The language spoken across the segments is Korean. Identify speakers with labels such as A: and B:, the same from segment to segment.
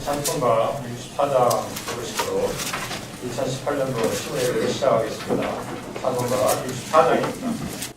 A: 찬송가 64장 부르시도록 2018년도 10월에 시작하겠습니다. 찬송가 64장입니다.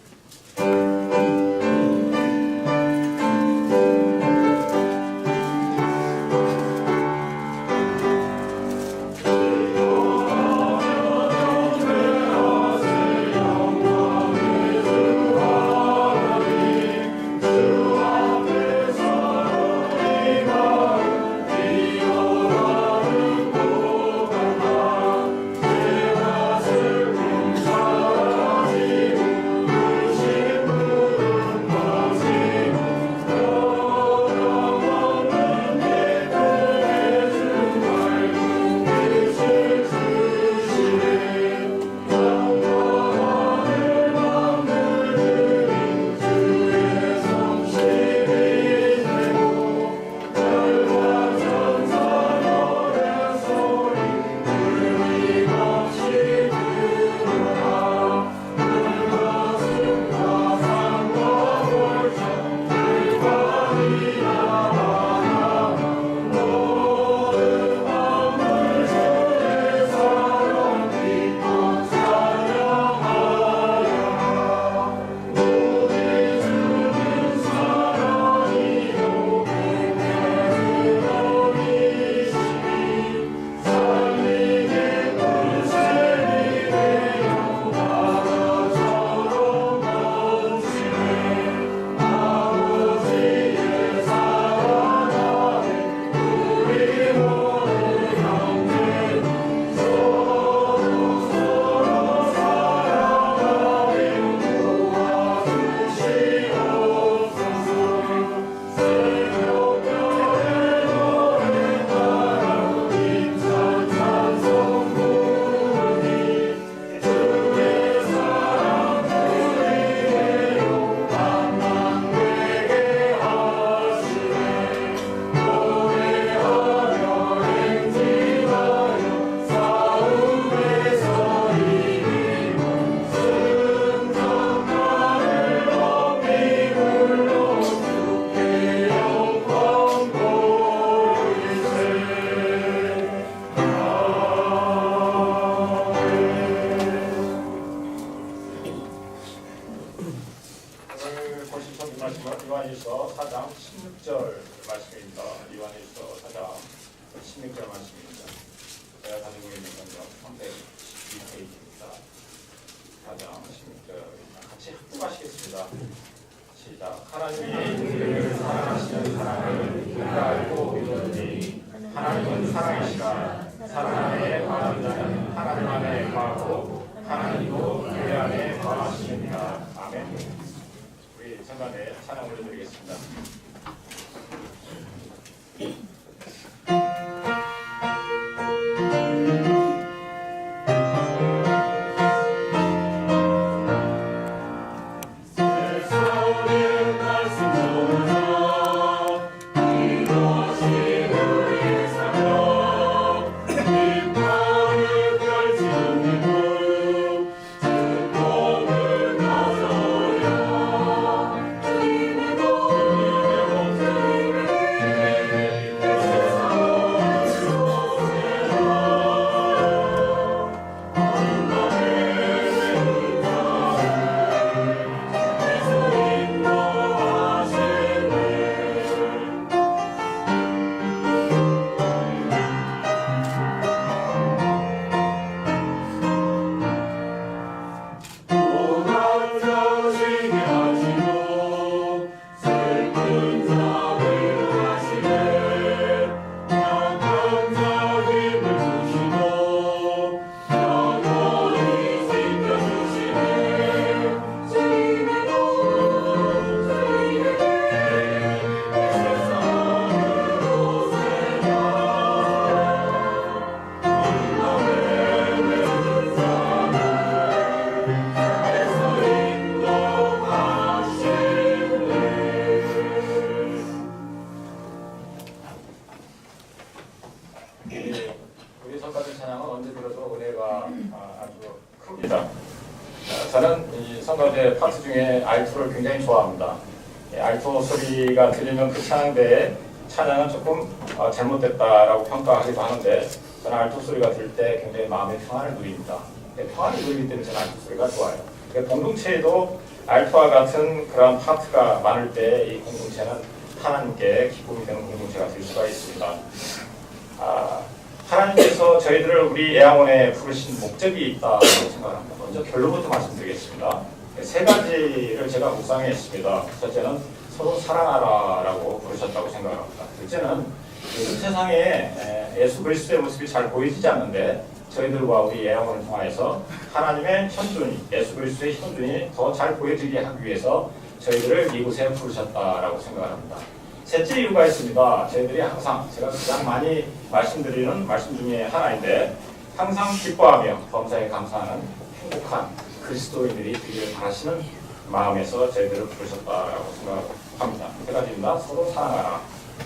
A: 요한일서 4장 16절 말씀입니다. 요한일서 4장 16절 말씀입니다. 제가 가지고 있는 건요 312페이지입니다. 4장 16절 같이 합독하시겠습니다. 시작. 하나님이 우리를 사랑하시는 사랑을 우리가 알고 믿었으니 하나님은 사랑이시라. 사랑 안에 거하는 자는 하나님 안에 거하고 하나님도 그의 안에 거하시느니라. 아멘. 우리 전간에 찬양 올려드리겠습니다. 우리 성가대 찬양은 언제 들어도 은혜가 아주 큽니다. 저는 이 성가대 파트 중에 알토를 굉장히 좋아합니다. 알토 소리가 들리면 그 찬양대에 찬양은 조금 잘못됐다라고 평가하기도 하는데 저는 알토 소리가 들 때 굉장히 마음의 평안을 누립니다. 평안을 누리기 때문에 저는 알토 소리가 좋아요. 공동체에도 알토와 같은 그런 파트가 많을 때 이 공동체는 하나님께 기쁨이 되는 공동체가 될 수가 있습니다. 하나님께서 저희들을 우리 애양원에 부르신 목적이 있다고 생각합니다. 먼저 결론부터 말씀드리겠습니다. 세 가지를 제가 묵상했습니다. 첫째는 서로 사랑하라라고 부르셨다고 생각합니다. 둘째는 요즘 세상에 예수 그리스도의 모습이 잘 보이지 않는데 저희들과 우리 애양원을 통하여서 하나님의 현존이, 예수 그리스도의 현존이 더 잘 보여지게 하기 위해서 저희들을 이곳에 부르셨다라고 생각합니다. 셋째 이유가 있습니다. 저희들이 항상 제가 가장 많이 말씀드리는 말씀 중에 하나인데 항상 기뻐하며 범사에 감사하는 행복한 그리스도인들이 되기를 바라시는 마음에서 저희들을 부르셨다라고 생각합니다. 세 가지입니다. 서로 사랑하라.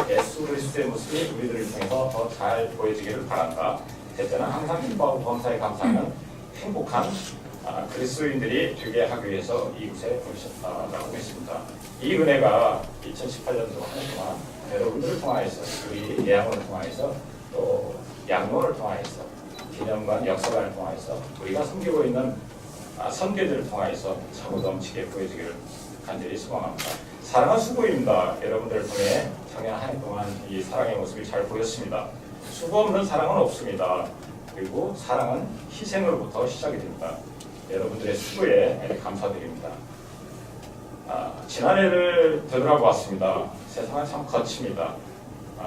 A: 예수 그리스도의 모습이 우리들을 통해서 더 잘 보여지기를 바란다. 셋째는 항상 기뻐하고 범사에 감사하는 행복한 그리스도인들이 되게 하기 위해서 이곳에 부르셨다라고 했습니다. 이 은혜가 2018년도 한 해 동안 여러분들을 통하여서 우리 예양원을 통하여서 또 양로를 통하여서 기념관 역사관을 통하여서 우리가 섬기고 있는 선교들을 통하여서 차고 넘치게 보여지기를 간절히 소망합니다. 사랑은 수고입니다. 여러분들을 통해 작년 한 해 동안 이 사랑의 모습이 잘 보였습니다. 수고 없는 사랑은 없습니다. 그리고 사랑은 희생으로부터 시작이 됩니다. 여러분들의 수고에 감사드립니다. 지난해를 되돌아보았습니다. 세상은 참 거칩니다.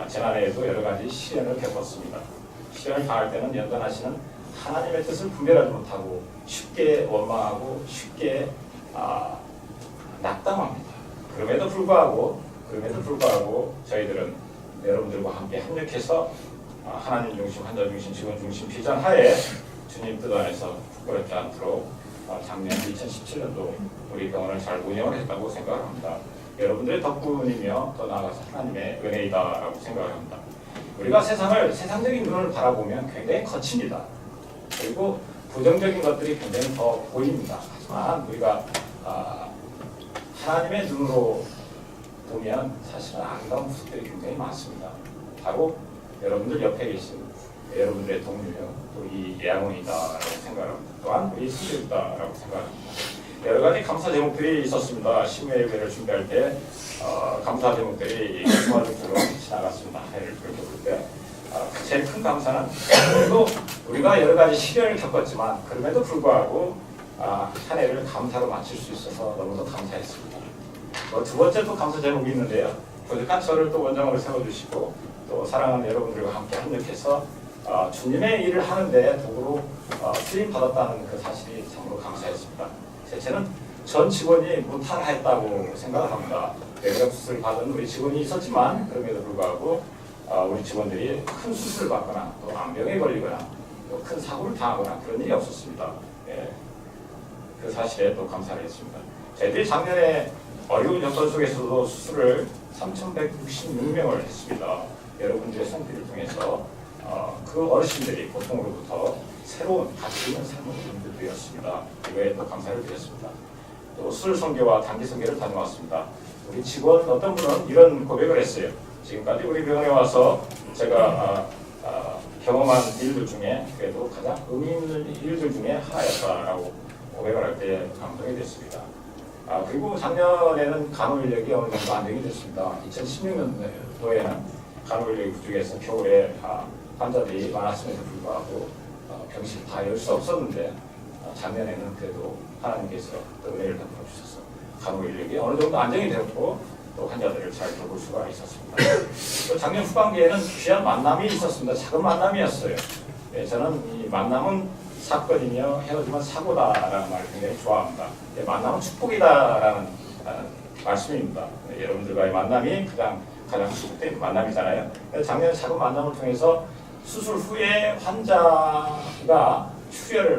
A: 지난해에도 여러 가지 시련을 겪었습니다. 시련을 당할 때는 연단하시는 하나님의 뜻을 분별하지 못하고 쉽게 원망하고 쉽게 낙담합니다. 그럼에도 불구하고 저희들은 여러분들과 함께 협력해서 하나님 중심, 환자 중심, 직원 중심 비전 하에 주님 뜻 안에서 부끄럽지 않도록 작년 2017년도 우리 병원을 잘 운영을 했다고 생각합니다. 여러분들의 덕분이며 더 나아가서 하나님의 은혜이다라고 생각합니다. 우리가 세상적인 눈을 바라보면 굉장히 거칩니다. 그리고 부정적인 것들이 굉장히 더 보입니다. 하지만 우리가 하나님의 눈으로 보면 사실은 아름다운 모습들이 굉장히 많습니다. 바로 여러분들 옆에 계신 여러분들의 동료요, 또 이 예양원이다라고 생각합니다. 또한 우리 스승이다라고 생각합니다. 여러 가지 감사 제목들이 있었습니다. 심야예배를 준비할 때 감사 제목들이 수화적으로 지나갔습니다. 해를 돌볼 때 제일 큰 감사는 그래도 우리가 여러 가지 시련을 겪었지만 그럼에도 불구하고 한 해를 감사로 마칠 수 있어서 너무도 감사했습니다. 두 번째 또 감사 제목이 있는데요. 부족한 저를 또 원장으로 세워주시고 또 사랑하는 여러분들과 함께 협력해서 주님의 일을 하는데 도구로 쓰임 받았다는 그 사실이 참으로 감사했습니다. 셋째는 전 직원이 무탈했다고 생각을 합니다. 외벽 수술을 받은 우리 직원이 있었지만 그럼에도 불구하고 우리 직원들이 큰 수술을 받거나 또 암병에 걸리거나 또 큰 사고를 당하거나 그런 일이 없었습니다. 그 사실에 또 감사를 했습니다. 저희들이 작년에 어려운 여건 속에서도 수술을 3,166명을 했습니다. 여러분들의 성필을 통해서 그 어르신들이 고통으로부터 새로운 가치 있는 삶을 되었습니다. 이거에 또 감사를 드렸습니다. 또 술 선교와 단기 선교를 다녀왔습니다. 우리 직원 어떤 분은 이런 고백을 했어요. 지금까지 우리 병원에 와서 제가 경험한 일들 중에 그래도 가장 의미 있는 일들 중에 하나였다라고 고백을 할 때 감동이 됐습니다. 그리고 작년에는 간호 인력이 어느 정도 안정이 됐습니다. 2016년도에는 간호 인력이 부족해서 겨울에 환자들이 많았음에도 불구하고 병실 다 열 수 없었는데 작년에는 그래도 하나님께서 또 은혜를 베풀어 주셔서 간호 인력이 어느 정도 안정이 되었고 또 환자들을 잘 돌볼 수가 있었습니다. 또 작년 후반기에는 귀한 만남이 있었습니다. 작은 만남이었어요. 저는 이 만남은 사건이며 헤어지면 사고다라는 말을 굉장히 좋아합니다. 만남은 축복이다라는 말씀입니다. 여러분들과의 만남이 가장 축복된 만남이잖아요. 작년 작은 만남을 통해서 수술 후에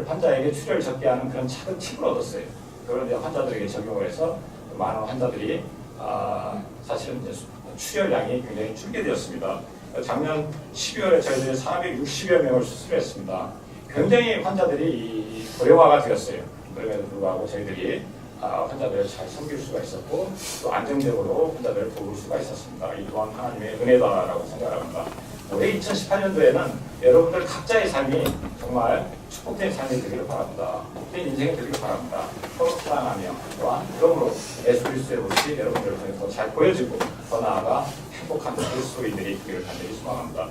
A: 환자에게 출혈을 적게 하는 그런 작은 팁을 얻었어요. 그걸 이제 환자들에게 적용을 해서 많은 환자들이 사실은 이제 출혈량이 굉장히 줄게 되었습니다. 작년 12월에 저희들이 460여 명을 수술했습니다. 굉장히 환자들이 고령화가 되었어요. 그럼에도 불구하고 저희들이 환자들을 잘 섬길 수가 있었고 또 안정적으로 환자들을 도울 수가 있었습니다. 이 또한 하나님의 은혜다라고 생각합니다. 올해 2018년도에는 여러분들 각자의 삶이 정말 축복된 삶이 되기를 바랍니다. 복된 인생이 되기를 바랍니다. 서로 사랑하며 또한 그러므로 예수 그리스도의 모습이 여러분들을 통해서 잘 보여지고 더 나아가 행복한 그리스도인들이 되기를 간절히 소망합니다.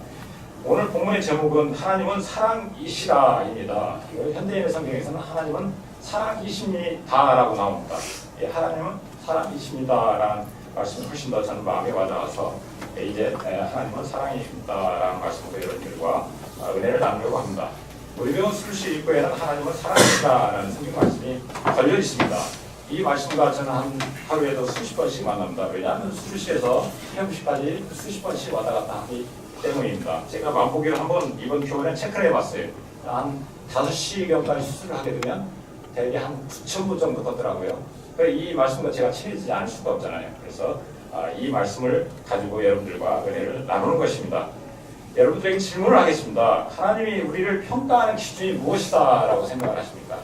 A: 오늘 본문의 제목은 하나님은 사랑이시라입니다. 현대인의 성경에서는 하나님은 사랑이십니다라고 나옵니다. 예, 하나님은 사랑이십니다라는 말씀이 훨씬 더 저는 마음에 와닿아서 이제 하나님은 사랑이십니다라는 말씀으로 여러분들과 은혜를 나누려고 합니다. 우리 배운 수루시 읽고에는 하나님은 사랑이시다라는 성경 말씀이 걸려 있습니다. 이 말씀과 저는 한 하루에도 수십 번씩 만납니다. 왜냐하면 수루시에서 시험시까지 수십 번씩 왔다 갔다 하기 때문입니다. 제가 만보기를 한번 이번 겨울에 체크를 해봤어요. 한 5시경까지 수술을 하게 되면 대개 한 9,000부 정도 걷더라고요. 이 말씀과 제가 친해지지 않을 수가 없잖아요. 그래서 이 말씀을 가지고 여러분들과 은혜를 나누는 것입니다. 여러분들에게 질문을 하겠습니다. 하나님이 우리를 평가하는 기준이 무엇이다라고 생각을 하십니까?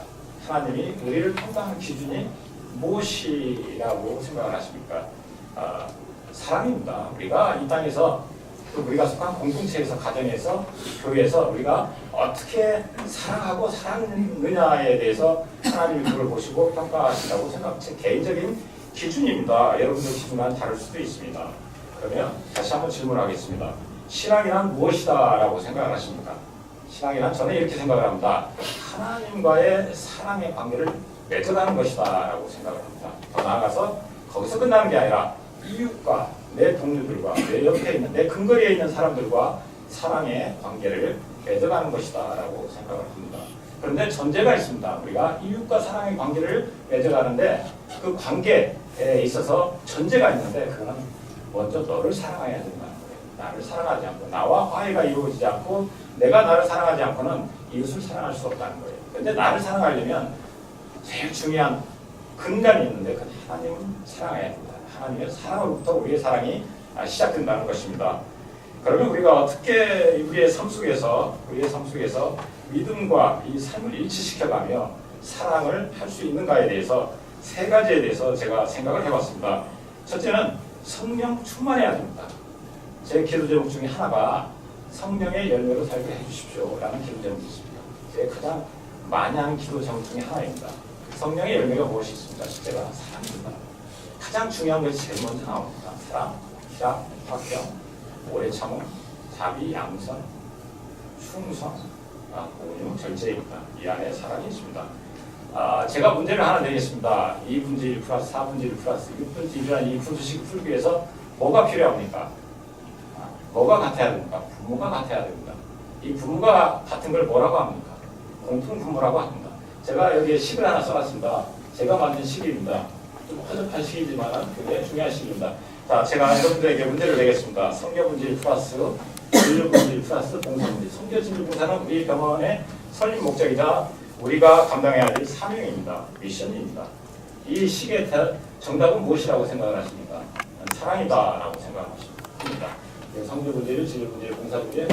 A: 하나님이 우리를 평가하는 기준이 무엇이라고 생각을 하십니까? 사랑입니다. 우리가 이 땅에서 또 우리가 속한 공동체에서, 가정에서, 교회에서 우리가 어떻게 사랑하고 사랑하느냐에 대해서 하나님이 그걸 보시고 평가하신다고 생각, 제 개인적인 기준입니다. 여러분들 기준과는 다를 수도 있습니다. 그러면 다시 한번 질문하겠습니다. 신앙이란 무엇이다 라고 생각을 하십니까? 신앙이란 저는 이렇게 생각을 합니다. 하나님과의 사랑의 관계를 맺어가는 것이다 라고 생각을 합니다. 더 나아가서 거기서 끝나는 게 아니라 이웃과 내 동료들과 내 옆에 있는 내 근거리에 있는 사람들과 사랑의 관계를 맺어가는 것이다 라고 생각을 합니다. 그런데 전제가 있습니다. 우리가 이웃과 사랑의 관계를 맺어가는데 그 관계에 있어서 전제가 있는데 그거는 먼저 너를 사랑해야 된다는 거예요. 나를 사랑하지 않고 나와 화해가 이루어지지 않고 내가 나를 사랑하지 않고는 이웃을 사랑할 수 없다는 거예요. 그런데 나를 사랑하려면 제일 중요한 근간이 있는데 그 하나님은 사랑해야 된다. 하나님의 사랑으로부터 우리의 사랑이 시작된다는 것입니다. 그러면 우리가 어떻게 우리의 삶 속에서 믿음과 이 삶을 일치시켜가며 사랑을 할 수 있는가에 대해서 세 가지에 대해서 제가 생각을 해봤습니다. 첫째는 성령 충만해야 됩니다. 제 기도 제목 중에 하나가 성령의 열매로 살게 해주십시오 라는 기도 제목이 있습니다. 제 가장 많이 하는 기도 제목 중에 하나입니다. 성령의 열매가 무엇이 있습니까? 첫째가 사랑입니다. 가장 중요한 것이 제일 먼저 나옵니다. 사랑, 희락, 화평, 오래 참음, 자비, 양선, 충성, 공유, 절제입니다. 이 안에 사랑이 있습니다. 제가 문제를 하나 내겠습니다. 2분의 1 플러스 4분의 1 플러스 6분의 1이라는 이 분수식을 풀기 위해서 뭐가 필요합니까? 뭐가 같아야 됩니까? 부모가 같아야 됩니다. 이 부모가 같은 걸 뭐라고 합니까? 공통 부모라고 합니다. 제가 여기에 식을 하나 써놨습니다. 제가 만든 식입니다. 좀 허접한 식이지만 굉장히 중요한 식입니다. 자, 제가 여러분들에게 문제를 내겠습니다. 성교분질 플러스 진료분질 플러스 봉사분질. 성교진료봉사는 우리 병원의 설립 목적이자 우리가 감당해야 될 사명입니다. 미션입니다. 이 식의 정답은 무엇이라고 생각을 하십니까? 사랑이다라고 생각합니다. 성교분질, 진료분질, 봉사분질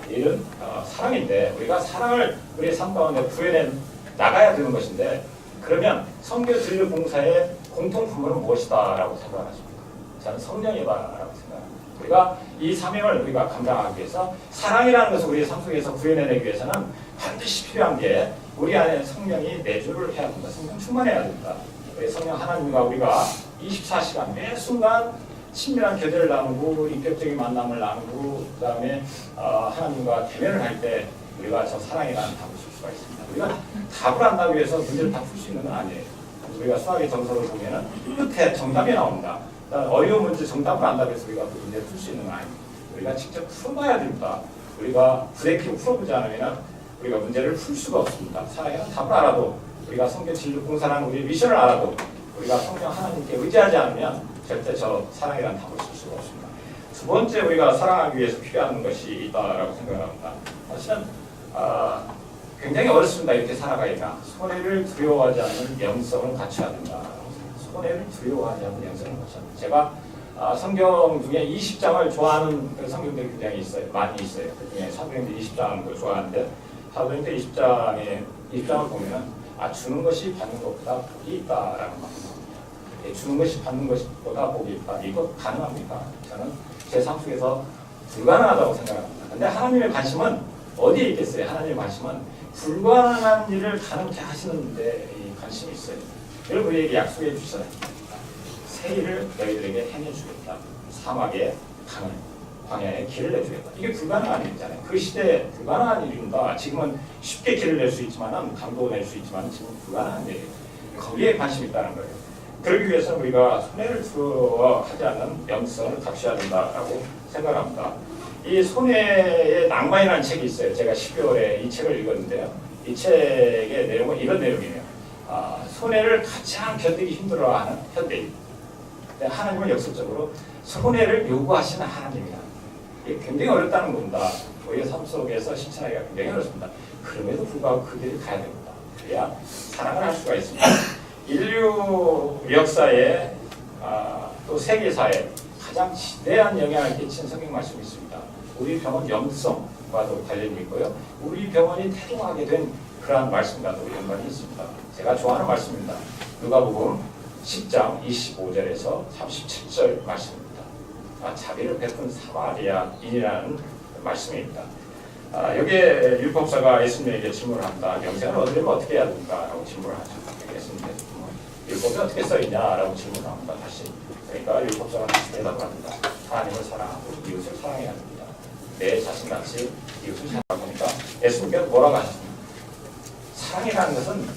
A: 이런 사랑인데 우리가 사랑을 우리의 삶 가운데 구현해 나가야 되는 것인데 그러면 성교진료봉사의 공통 부모는 무엇이다라고 생각하십니까? 저는 성령이다라고 생각합니다. 우리가 이 사명을 우리가 감당하기 위해서 사랑이라는 것을 우리의 삶 속에서 구현해내기 위해서는 반드시 필요한 게 우리 안에 성령이 내주를 해야 된다. 성령 충만해야 된다. 우리 성령 하나님과 우리가 24시간 매 순간 친밀한 교제를 나누고 인격적인 만남을 나누고 그 다음에 하나님과 대면을 할 때 우리가 저 사랑이라는 답을 줄 수가 있습니다. 우리가 답을 안다고 해서 문제를 다 풀 수 있는 건 아니에요. 우리가 수학의 정서를 보면은 끝에 정답이 나옵니다. 어려운 문제 정답을 안다고 해서 우리가 그 문제를 풀 수 있는 건 아닙니다. 우리가 직접 풀어봐야 됩니다. 우리가 부대끼고 풀어보지 않으면 우리가 문제를 풀 수가 없습니다. 사랑이라는 답을 알아도 우리가 성경 진료봉사라는 우리의 미션을 알아도 우리가 성령 하나님께 의지하지 않으면 절대 저 사랑이라는 답을 쓸 수가 없습니다. 두 번째 우리가 사랑하기 위해서 필요한 것이 있다라고 생각합니다. 사실은 굉장히 어렵습니다. 이렇게 살아가니까 손해를 두려워하지 않는 영성을 갖춰야 된다. 손해를 두려워하지 않는 영성을 갖춰야 된다. 제가 성경 중에 20장을 좋아하는 그 성경들이 굉장히 있어요. 많이 있어요. 그 중에 사도행전 20장을 좋아하는데 사도행전 20장을 보면 주는 것이 받는 것보다 복이 있다라는 말입니다. 주는 것이 받는 것보다 복이 있다. 이거 가능합니까? 저는 제 삶 속에서 불가능하다고 생각합니다. 근데 하나님의 관심은 어디에 있겠어요? 하나님의 관심은 불가능한 일을 가능케 하시는 데 관심이 있어요. 여러분 우리에게 약속해 주셨어요. 새 일을 너희들에게 해내주겠다. 사막의 강을, 광야에 길을 내주겠다. 이게 불가능한 일이잖아요. 그 시대에 불가능한 일입니다. 지금은 쉽게 길을 낼 수 있지만, 강도 낼 수 있지만 지금 불가능한 일이에요. 거기에 관심이 있다는 거예요. 그러기 위해서는 우리가 손해를 두려워하지 않는 영성을 갖춰야 된다라고 생각합니다. 이 손해의 낭만이라는 책이 있어요. 제가 12월에 이 책을 읽었는데요. 이 책의 내용은 이런 내용이에요. 손해를 가장 견디기 힘들어하는 현대인. 하나님은 역설적으로 손해를 요구하시는 하나님이다. 이게 굉장히 어렵다는 겁니다. 우리의 삶 속에서 실천하기가 굉장히 어렵습니다. 그럼에도 불구하고 그 길을 가야 됩니다. 그래야 사랑을 할 수가 있습니다. 인류 역사에 또 세계사에 가장 지대한 영향을 끼친 성경 말씀이 있습니다. 우리 병원 영성과도 관련이 있고요. 우리 병원이 태동하게 된 그러한 말씀과도 연관이 있습니다. 제가 좋아하는 말씀입니다. 누가복음 10장 25절에서 37절 말씀입니다. 자비를 베푼 사마리아인이라는 말씀입니다. 여기에 율법사가 예수님에게 질문을 합니다. 영생을 얻으려면 어떻게 해야 됩니까? 라고 질문을 하죠. 예수님께서 율법이 어떻게 써있냐라고 질문을 합니다. 다시. 그러니까 율법사가 다시 대답을 합니다. 하나님을 사랑하고 이웃을 사랑해야 합니다. 내 자신같이 이웃을 사랑하니까 예수님께서 뭐라고 하셨습니까? 사랑이라는 것은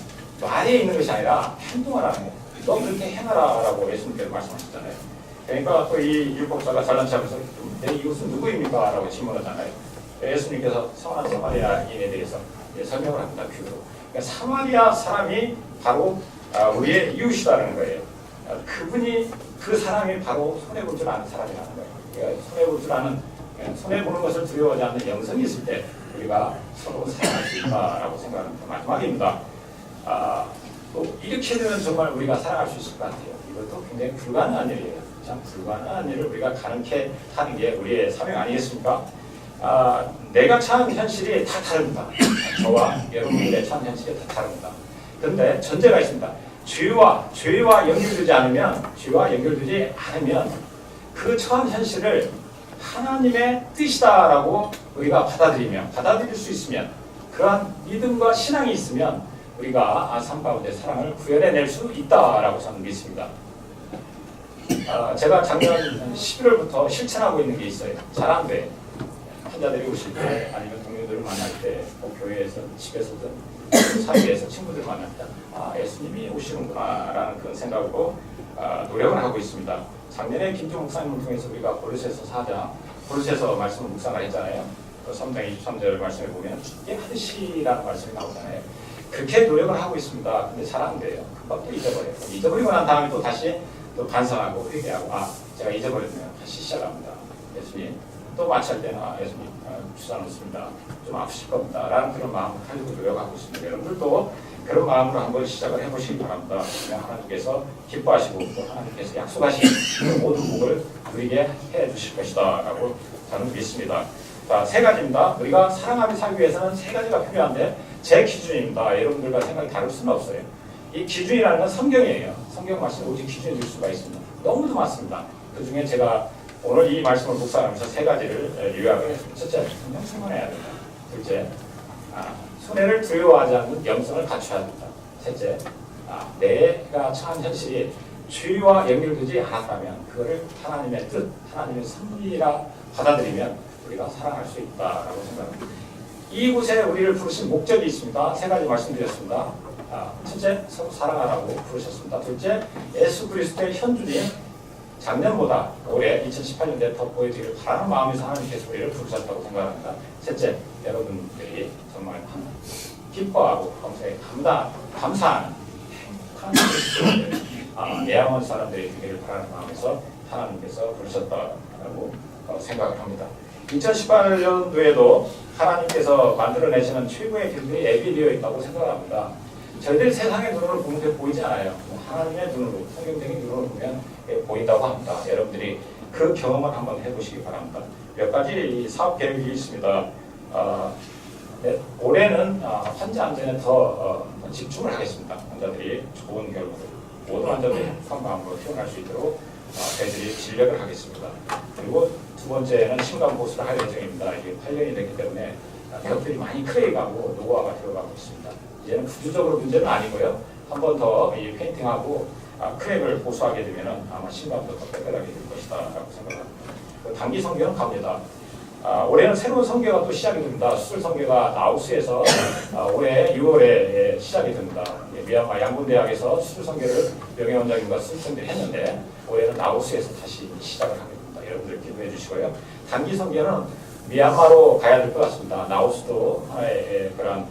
A: 말에 있는 것이 아니라 행동을 하는 거예요. 너 그렇게 해놔라라고 예수님께서 말씀하셨잖아요. 그러니까 또 이 율법사가 잘난 척하면서 내 이웃은 누구입니까? 라고 질문하잖아요. 예수님께서 선한 사마리아인에 대해서 설명을 합니다. 큐로. 그러니까 사마리아 사람이 바로 우리의 이웃이라는 거예요. 그분이 그 사람이 바로 손해볼 줄 아는 사람이라는 거예요. 그러니까 손해볼 줄 아는, 손해보는 것을 두려워하지 않는 영성이 있을 때 우리가 서로 사랑할 수 있다라고 생각합니다. 마지막입니다. 또 이렇게 되면 정말 우리가 사랑할 수 있을 것 같아요. 이것도 굉장히 불가능한 일이에요. 참 불가능한 일을 우리가 가능케 하는 게 우리의 사명 아니겠습니까? 내가 처한 현실이 다 다릅니다. 저와 여러분들의 처한 현실이 다 다릅니다. 그런데 전제가 있습니다. 죄와 연결되지 않으면 그 처한 현실을 하나님의 뜻이다라고 우리가 받아들일 수 있으면, 그러한 믿음과 신앙이 있으면 우리가 삶 가운데 사랑을 구현해낼 수 있다라고 저는 믿습니다. 제가 작년 11월부터 실천하고 있는 게 있어요. 잘 안 돼. 환자들이 오실 때, 아니면 동료들을 만날 때, 교회에서, 집에서든 사회에서 친구들 만날 때, 예수님이 오시는구나라는 그런 생각으로 노력을 하고 있습니다. 작년에 김종 목사님을 통해서 우리가 고르새서 4장, 고르새서 말씀을 묵상을 했잖아요. 그 3장 23절 말씀에 보면 죽게 하듯이라는 말씀이 나오잖아요. 그렇게 노력을 하고 있습니다. 근데 잘 안 돼요. 금방 또 잊어버려요. 잊어버리고 난 다음에 또 다시 또 반성하고 회개하고, 제가 잊어버렸네요. 다시 시작합니다. 예수님, 또 마찰 때는 예수님 주사 놓습니다. 좀 아프실 겁니다. 라는 그런 마음을 가지고 노력하고 있습니다. 여러분들도 그런 마음으로 한번 시작을 해보시기 바랍니다. 하나님께서 기뻐하시고 또 하나님께서 약속하신 모든 복을 누리게 해주실 것이다 라고 저는 믿습니다. 자, 세 가지입니다. 우리가 사랑하며 살기 위해서는 세 가지가 필요한데, 제 기준입니다. 여러분들과 생각이 다를 수는 없어요. 이 기준이라는 건 성경이에요. 성경 말씀이 오직 기준일 수가 있습니다. 너무도 많습니다. 그 중에 제가 오늘 이 말씀을 묵상하면서 세 가지를 요약을 했습니다. 첫째, 성경 충만해야 된다. 둘째, 손해를 두려워하지 않는 영성을 갖춰야 된다. 셋째, 내가 처한 현실이 죄와 연결되지 않았다면 그거를 하나님의 뜻, 하나님의 섭리라 받아들이면 우리가 사랑할 수 있다라고 생각합니다. 이곳에 우리를 부르신 목적이 있습니다. 세 가지 말씀드렸습니다. 첫째, 서로 사랑하라고 부르셨습니다. 둘째, 예수 그리스도의 현주님, 작년보다 올해 2018년에 더 보여드리길 바라는 마음에서 하나님께서 우리를 부르셨다고 생각합니다. 셋째, 여러분들이 정말 기뻐하고 감사하는 행복한 그리스도인들, 내양원 사람들이 되기를 바라는 마음에서 하나님께서 부르셨다고 생각을 합니다. 2018년도에도 하나님께서 만들어내시는 최고의 길들이 예비되어 있다고 생각합니다. 저희들이 세상의 눈으로 보는데 보이지 않아요. 하나님의 눈으로, 성경적인 눈으로 보면 보인다고 합니다. 여러분들이 그 경험을 한번 해보시기 바랍니다. 몇 가지 사업 계획이 있습니다. 올해는 환자 안전에 더 집중을 하겠습니다. 환자들이 좋은 결과를 모든 환자들이 행복한 마음으로 태어날 수 있도록 저희들이 진력을 하겠습니다. 그리고 두 번째는 신관 보수를 할 예정입니다. 이게 8년이 됐기 때문에 벽들이 많이 크레이가고 노후화가 되어가고 있습니다. 이제는 구조적으로 문제는 아니고요. 한 번 더 이 페인팅하고 크랙을 보수하게 되면 아마 신관도 더 깨끗하게 될 것이다 라고 생각합니다. 단기 성교는 갑니다. 올해는 새로운 성교가 또 시작이 됩니다. 수술 성교가 나우스에서 올해 6월에 시작이 됩니다. 미얀마 양군대학에서 수술 성교를 명예원장님과 수술생들이 했는데 올해는 나우스에서 다시 시작을 하게 됩니다. 여러분들 기도해 주시고요. 단기 성교는 미얀마로 가야 될 것 같습니다. 나우스도 하나의 그런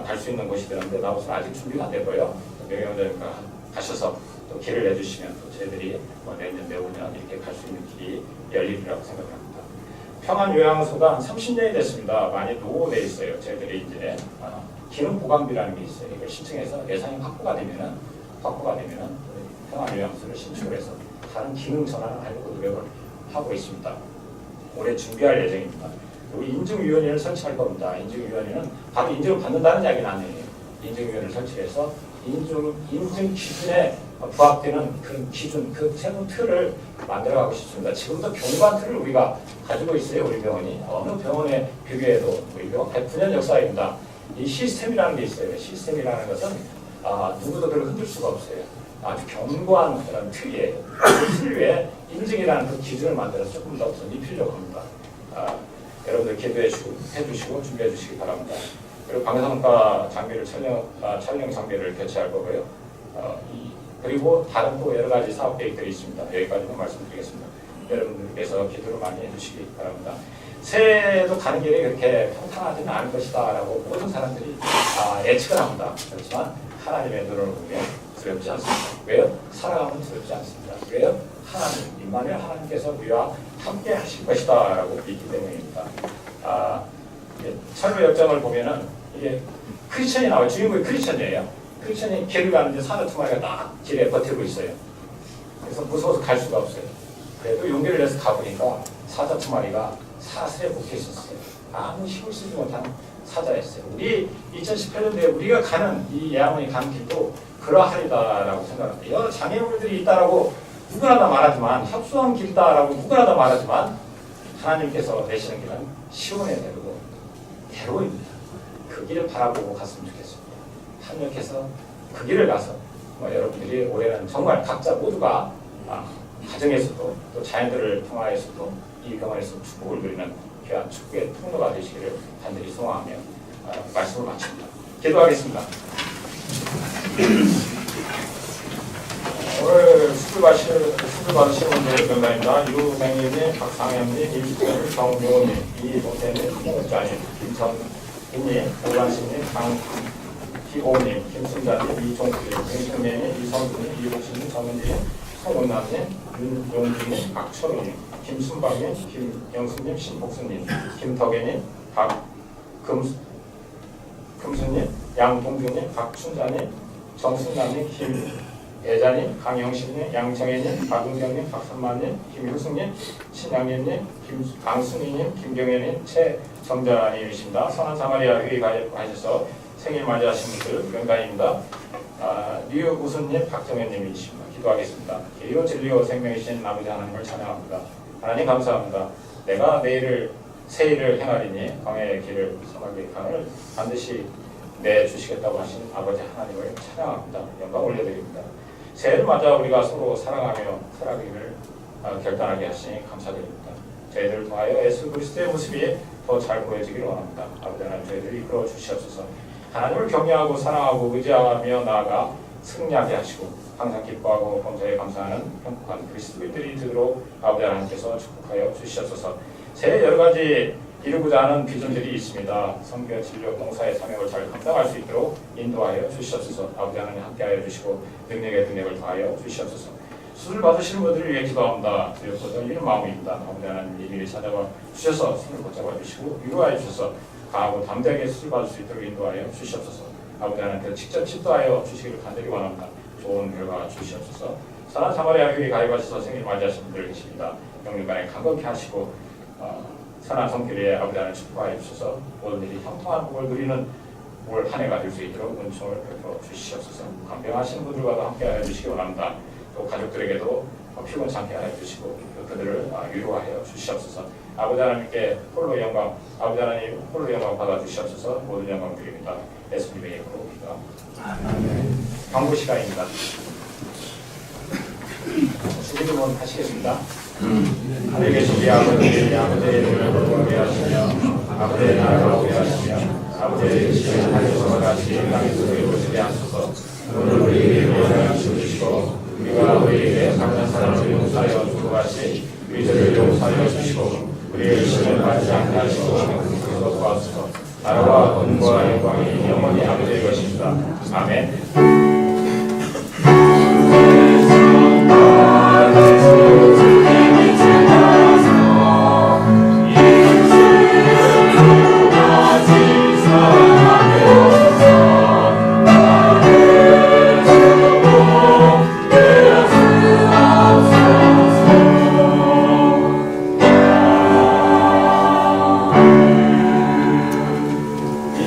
A: 갈 수 있는 곳이 되는데 나우스는 아직 준비가 안 되고요. 명예원장님과 가셔서 또 길을 내주시면 또 저희들이 내년 내후년 이렇게 갈 수 있는 길이 열리리라고 생각합니다. 평안요양소가 한 30년이 됐습니다. 많이 노후돼 있어요. 저희들이 이제 기능 보강비라는 게 있어요. 이걸 신청해서 예산이 확보가 되면은 평안요양소를 신청을 해서 다른 기능 전환을 하려고 노력을 하고 있습니다. 올해 준비할 예정입니다. 우리 인증위원회를 설치할 겁니다. 인증위원회는 바로 인증을 받는다는 이야기는 아니에요. 인증위원회를 설치해서 인증 기준에 부합되는 그런 기준, 그 새로운 틀을 만들어가고 싶습니다. 지금도 경관 틀을 우리가 가지고 있어요. 우리 병원이 어느 병원에 비교해도 우리 병원 109년 역사입니다. 이 시스템이라는 게 있어요. 시스템이라는 것은 누구도 그걸 흔들 수가 없어요. 아주 견고한 그런 틀이에요. 그 틀 위에 인증이라는 그 기준을 만들어서 조금 더 입히려고 합니다. 여러분들 기도해 주시고 준비해 주시기 바랍니다. 그리고 방사선과 장비를 촬영 장비를 교체할 거고요. 그리고 다른 또 여러 가지 사업 계획들이 있습니다. 여기까지만 말씀드리겠습니다. 여러분들께서 기도를 많이 해주시기 바랍니다. 새해도 가는 길이 그렇게 평탄하지는 않을 것이다라고 모든 사람들이 예측을 합니다. 그렇지만 하나님의 눈을 보면 두렵지 않습니다. 왜요? 살아가면 두렵지 않습니다. 왜요? 임마누엘 하나님께서 우리와 함께 하실 것이다라고 믿기 때문입니다. 철로 역정을 보면은 이게 크리스천이 나와요. 주인공이 크리스천이에요. 크리스천이 길을 가는데 사자 두 마리가 딱 길에 버티고 있어요. 그래서 무서워서 갈 수가 없어요. 그래도 용기를 내서 가보니까 사자 두 마리가 사슬에 묶여 있었어요. 아무 힘을 쓰지 못한 사자였어요. 우리 2018년도에 우리가 가는 이 예양원이 가는 길도 그러하리다라고 생각합니다. 여러 장애물들이 있다라고 누구나 다 말하지만 협소한 길다라고 누구나 다 말하지만 하나님께서 내시는 길은 시온의 대로입니다. 그 길을 바라보고 갔으면 좋겠습니다. 합력해서 그 길을 가서 여러분들이 올해는 정말 각자 모두가 가정에서도 또 자녀들을 통하여서도 이 병원에서 축복을 누리는 귀한 축복의 통로가 되시기를 간절히 소망하며 말씀을 마칩니다. 기도하겠습니다. 오늘 수술 받으시는 분들의 명단입니다. 유맹희님, 박상현님, 이주님, 정용호님, 이동태님, 홍자님, 김선희님, 오관식님, 강기호님, 김순자님, 이종국님, 김승매님, 이성수님, 이복신님, 정은님, 송은남님, 윤용주님, 박철우님, 김순박님, 김영수님, 신복수님, 김덕애님, 박금수님, 양동규님, 박춘자님, 정순남님, 김예자님, 강영신님, 양정혜님, 박은경님, 박선만님, 김효승님, 신양님님, 강순희님, 김경현님, 최정자님이십니다. 선한 사마리아 회의 가입하셔서 생일 맞이하신 분들 명단입니다. 류우순님, 박정현님이십니다. 기도하겠습니다. 길이요 진리요 생명이신 아버지 하나님을 찬양합니다. 하나님 감사합니다. 내가 새일을 행하리니 광야의 길을 사막의 강을 반드시 내주시겠다고 하신 아버지 하나님을 찬양합니다. 영광 올려드립니다. 새해를 맞아 우리가 서로 사랑하며 살아가기를 결단하게 하시니 감사드립니다. 저희들을 통하여 예수 그리스도의 모습이 더 잘 보여지기를 원합니다. 아버지 하나님 저희들을 이끌어 주시옵소서. 하나님을 경외하고 사랑하고 의지하며 나아가 승리하게 하시고 항상 기뻐하고 범사에 감사하는 행복한 그리스도인들이 되도록 아버지 하나님께서 축복하여 주시옵소서. 새해 여러 가지 이루고자 하는 비전들이 있습니다. 선교, 진료, 봉사의 사명을 잘 감당할 수 있도록 인도하여 주시옵소서. 아버지 하나님 함께하여 주시고 능력의 능력을 더하여 주시옵소서. 수술 받으시는 분들을 위해 기도합니다. 두렵고도 이런 마음입니다. 아버지 하나님 미리 찾아와 주셔서 손을 붙잡아 주시고 위로하여 주셔서 강하고 담대하게 수술 받을 수 있도록 인도하여 주시옵소서. 아버지 하나님께서 직접 집도하여 주시기를 간절히 원합니다. 좋은 결과 주시옵소서. 선한 사마리아 교회에 가입하셔서 생일 맞이하신 분들 계십니다. 영육간에 강건케 하시고 선한 성길 위에 아버지 하나님 축복하여 주셔서 모든 일이 형통한 복을 누리는 올 한 해가 될 수 있도록 은총을 베풀어 주시옵소서. 간병하시는 분들과도 함께하여 주시기 원합니다. 또 가족들에게도 피곤찮게 하여 주시고 또 그들을 위로하여 주시옵소서. 아버지 하나님께 홀로 영광, 아버지 하나님 홀로 영광 받아 주시옵소서. 모든 영광 드립니다. 예수님의 이름으로 기도합니다. 광고 시간입니다. 수기도문 하시겠습니다. 하늘에 계신 우리 아버지, 아버지의 이름을 거룩하게 하시며 아버지의 나라가 오게 하시며 아버지의 뜻이 하늘에서 같이 땅에서 이루어지게 하소서. 오늘 우리에게 일용할 주시고 우리가 우리에게 강한 사람을 용서하여 주고 같이 우리 죄를 용서하여 주시고 우리의 시험을 받지 않게 하시고 그리스도 도와주소서. 나라와 권능과 영광이 영원히 아버지의 것입니다. 아멘.